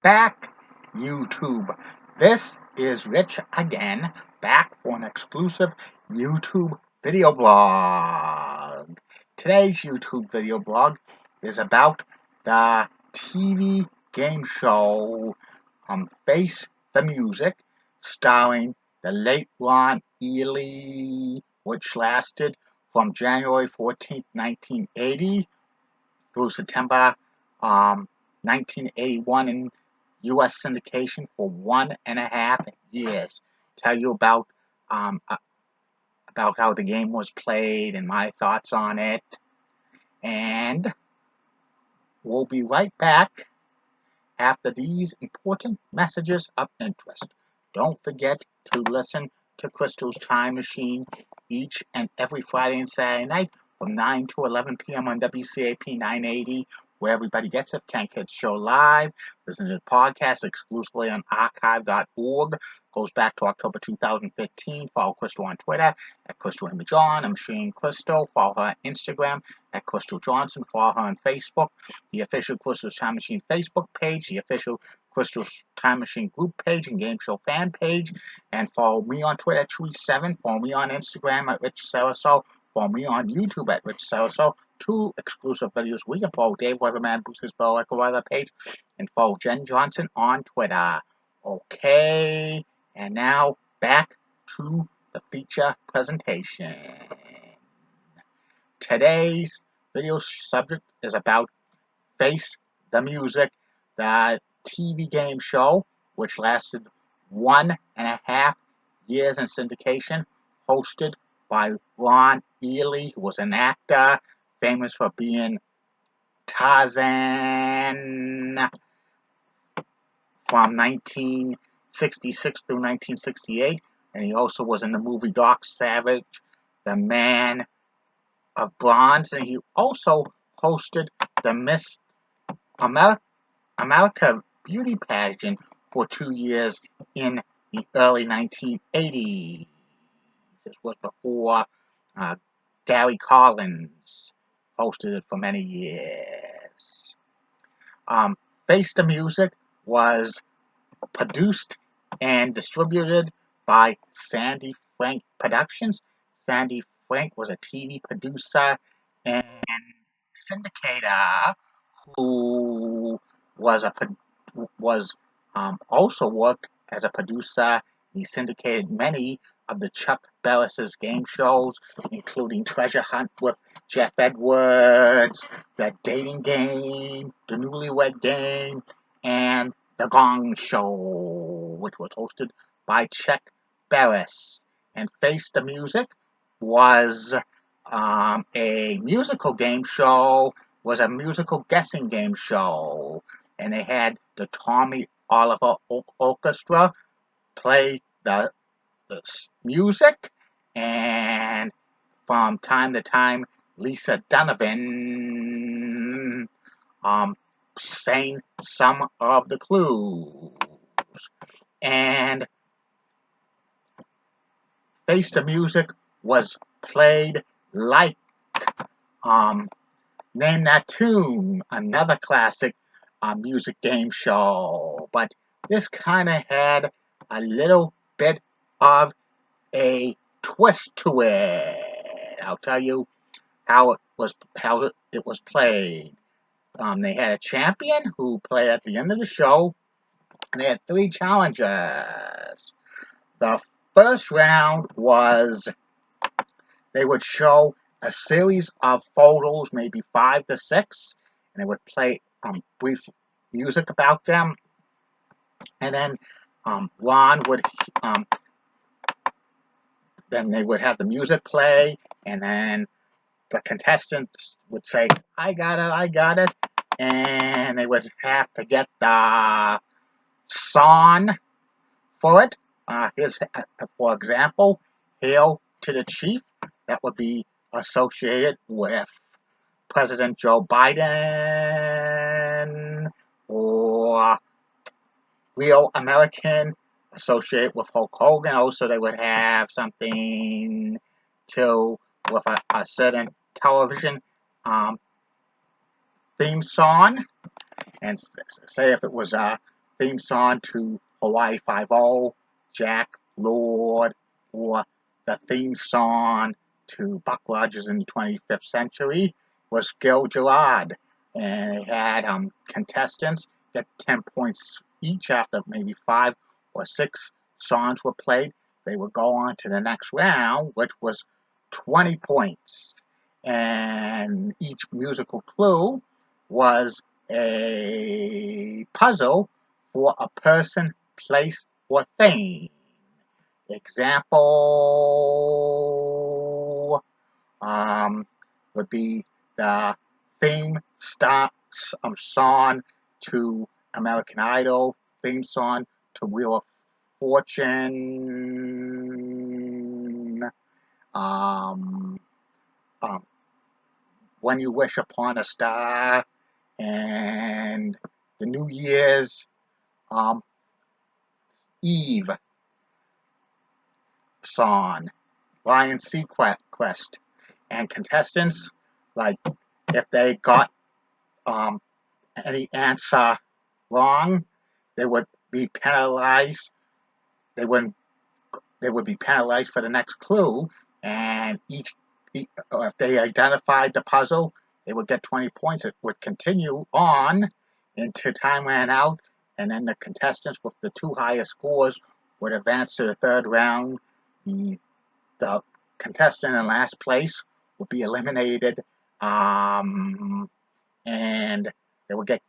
back, YouTube. This is Rich again, back for an exclusive YouTube video blog. Today's YouTube video blog is about the TV game show Face the Music, starring the late Ron Ely, which lasted from January 14th, 1980 through September 1981 in U.S. syndication for 1.5 years. Tell you um, uh, about how the game was played and my thoughts on it. And we'll be right back after these important messages of interest. Don't forget to listen to Crystal's Time Machine each and every Friday and Saturday night from 9 to 11 p.m. on WCAP 980, where everybody gets it. Can't catch show live. Listen to the podcast exclusively on archive.org. Goes back to October 2015. Follow Crystal on Twitter at Crystal Image On. I'm Shane Crystal. Follow her on Instagram at Crystal Johnson. Follow her on Facebook, the official Crystal's Time Machine Facebook page, the official Crystal's Time Machine group page and game show fan page, and follow me on Twitter at Chewy7. Follow me on Instagram at Rich Celeso. Follow me on YouTube at Rich Celeso. 2 exclusive videos a week. And follow Dave Weatherman, Bruce's Bell Echo Weather page, and follow Jen Johnson on Twitter. Okay, and now back to the feature presentation. Today's video subject is about Face the Music, the TV game show, which lasted 1.5 years in syndication, hosted by Ron Ely, who was an actor famous for being Tarzan from 1966 through 1968, and he also was in the movie Doc Savage, The Man of Bronze, and he also hosted the Miss America beauty pageant for 2 years in the early 1980s. This was before Gary Collins hosted it for many years. Face the Music was produced and distributed by Sandy Frank Productions. Sandy Frank was a TV producer and syndicator who was also worked as a producer. He syndicated many of the Chuck Barris's game shows, including Treasure Hunt with Jeff Edwards, The Dating Game, The Newlywed Game, and The Gong Show, which was hosted by Chuck Barris. And Face the Music was a musical game show, was a musical guessing game show, and they had the Tommy Oliver Orchestra play the music, and from time to time, Lisa Donovan sang some of the clues. And Face the Music was played like Name That Tune, another classic music game show. But this kind of had a little bit of a twist to it. I'll tell you how it was played. They had a champion who played at the end of the show, and they had 3 challengers. The first round was they would show a series of photos, maybe 5 to 6, and they would play brief music about them. And then Ron would, then they would have the music play, and then the contestants would say, I got it, and they would have to get the song for it. For example, Hail to the Chief. That would be associated with President Joe Biden, or Real American associated with Hulk Hogan. Also, they would have something to with a certain television theme song, and say if it was theme song to Hawaii Five-O, Jack Lord, or the theme song to Buck Rogers in the 25th Century was Gil Gerard. And it had contestants get 10 points each after maybe 5 or 6 songs were played. They would go on to the next round, which was 20 points. And each musical clue was a puzzle for a person, place, or thing. Example would be the theme song to American Idol, theme song to Wheel of Fortune, When You Wish Upon a Star, and the New Year's Eve song, Lion Sequest. And contestants, like, if they got any answer wrong, they would be penalized. They would be penalized for the next clue, and if they identified the puzzle, they would get 20 points. It would continue on until time ran out, and then the contestants with the 2 highest scores would advance to the 3rd round. The contestant in last place would be eliminated, and they would get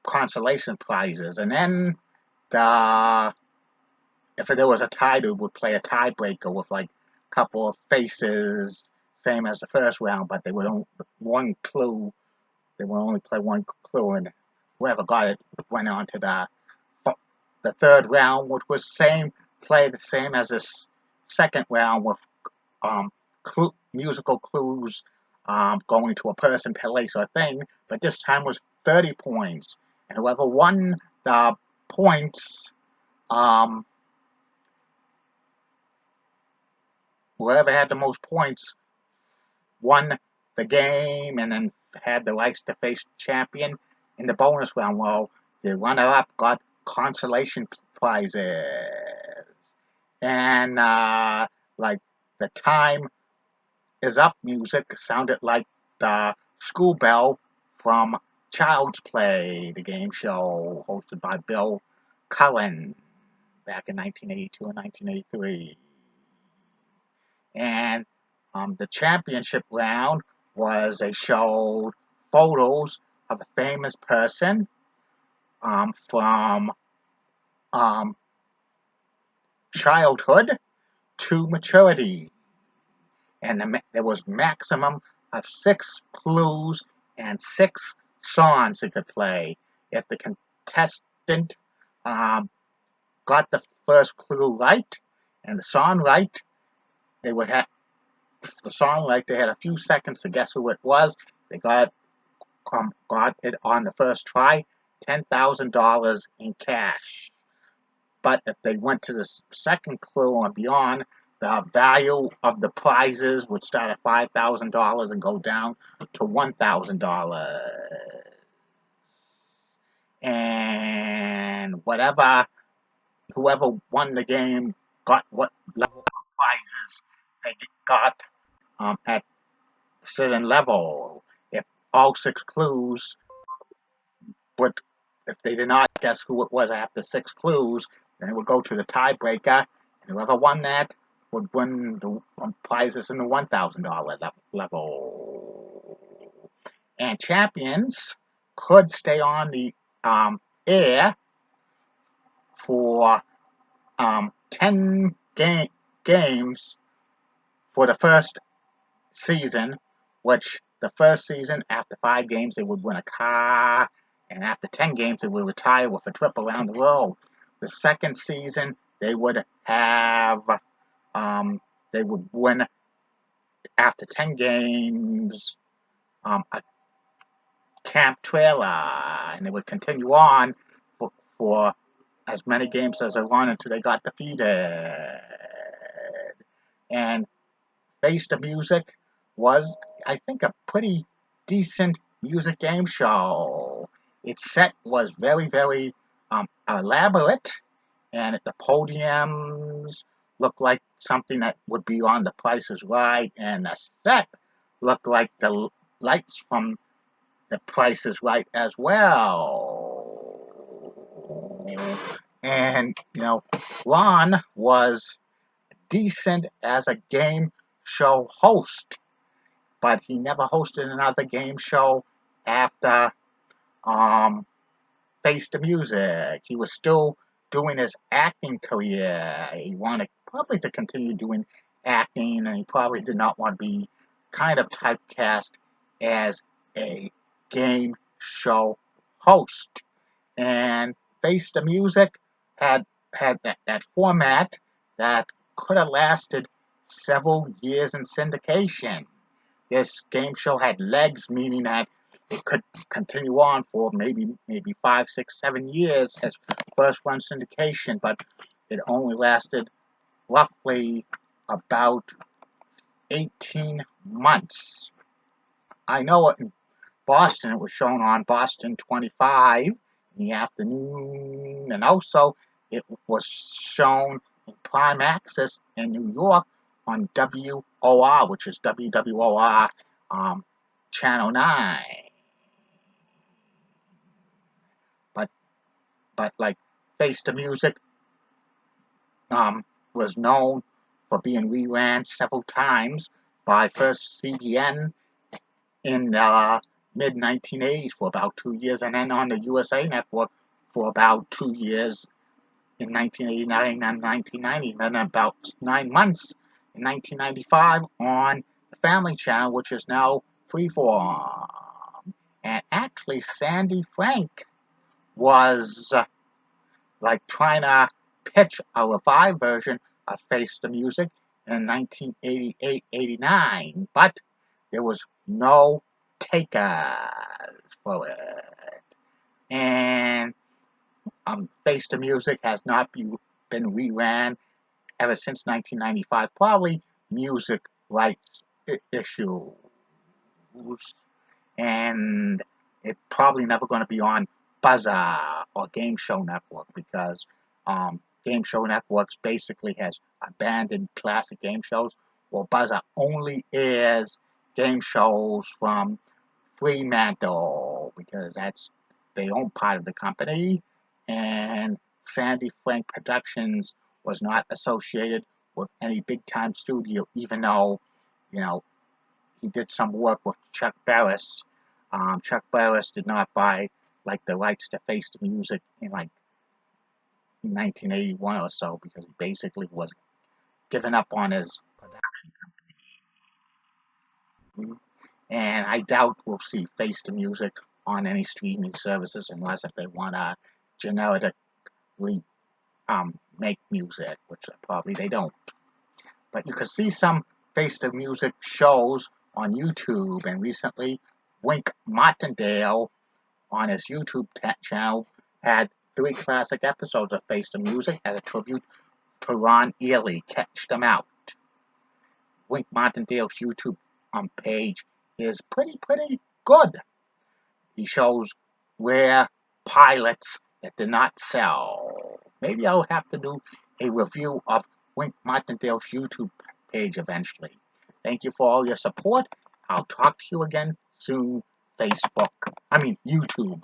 consolation prizes. And then if there was a tie, they would play a tiebreaker with like a couple of faces, same as the first round, but they would only one clue. They would only play one clue, and whoever got it went on to the 3rd round, which was play the same as this 2nd round with musical clues going to a person, place, or thing, but this time was 30 points. And whoever won the points, whoever had the most points won the game and then had the rights to face champion in the bonus round. Well, the runner-up got consolation prizes. And like the time is up music sounded like the school bell from Child's Play, the game show hosted by Bill Cullen back in 1982 and 1983. And the championship round was they showed photos of a famous person from childhood to maturity. And there was maximum of 6 clues and 6 songs they could play. If the contestant got the first clue right and the song right, they would have the song right. They had a few seconds to guess who it was. They got it on the first try, $10,000 in cash. But if they went to the second clue and beyond, the value of the prizes would start at $5,000 and go down to $1,000. And whoever won the game got what level of prizes they got at a certain level. If all 6 clues if they did not guess who it was after 6 clues, then it would go to the tiebreaker, and whoever won that would win the prizes in the $1,000 level. And champions could stay on the air for 10 games for the first season, which the first season, after 5 games, they would win a car, and after 10 games, they would retire with a trip around the world. The second season, they would win, after 10 games, a camp trailer, and they would continue on for as many games as they wanted until they got defeated. And Face the Music was, I think, a pretty decent music game show. Its set was very, very elaborate, and the podiums look like something that would be on The Price is Right, and the set looked like the lights from The Price is Right as well. And, Ron was decent as a game show host, but he never hosted another game show after um, Face the Music. He was still doing his acting career. He wanted probably to continue doing acting, and he probably did not want to be kind of typecast as a game show host. And Face the Music had that format that could have lasted several years in syndication. This game show had legs, meaning that it could continue on for maybe 5, 6, 7 years as first run syndication, but it only lasted roughly about 18 months. I know in Boston it was shown on Boston 25 in the afternoon, and also it was shown in prime access in New York on WOR, which is WWOR Channel 9. But like Face the Music was known for being reran several times by first CBN in mid 1980s for about 2 years, and then on the USA Network for about 2 years in 1989 and 1990, and then about 9 months in 1995 on the Family Channel, which is now Freeform. And actually, Sandy Frank was like trying to pitch a revived version of Face the Music in 1988-89, but there was no takers for it. And Face the Music has not been reran ever since 1995, probably music rights issues. And it's probably never going to be on Buzzer or Game Show Network because Game Show Networks basically has abandoned classic game shows, while Buzzer only airs game shows from Fremantle because they own part of the company, and Sandy Frank Productions was not associated with any big time studio, even though he did some work with Chuck Barris. Chuck Barris did not buy the rights to Face the Music in 1981 or so because he basically was giving up on his production company. And I doubt we'll see Face the Music on any streaming services unless if they want to generically make music, which probably they don't. But you can see some Face the Music shows on YouTube, and recently Wink Martindale on his YouTube channel had 3 classic episodes of Face the Music as a tribute to Ron Ely. Catch them out. Wink Martindale's YouTube page is pretty good. He shows rare pilots that did not sell. Maybe I'll have to do a review of Wink Martindale's YouTube page eventually. Thank you for all your support. I'll talk to you again soon. YouTube.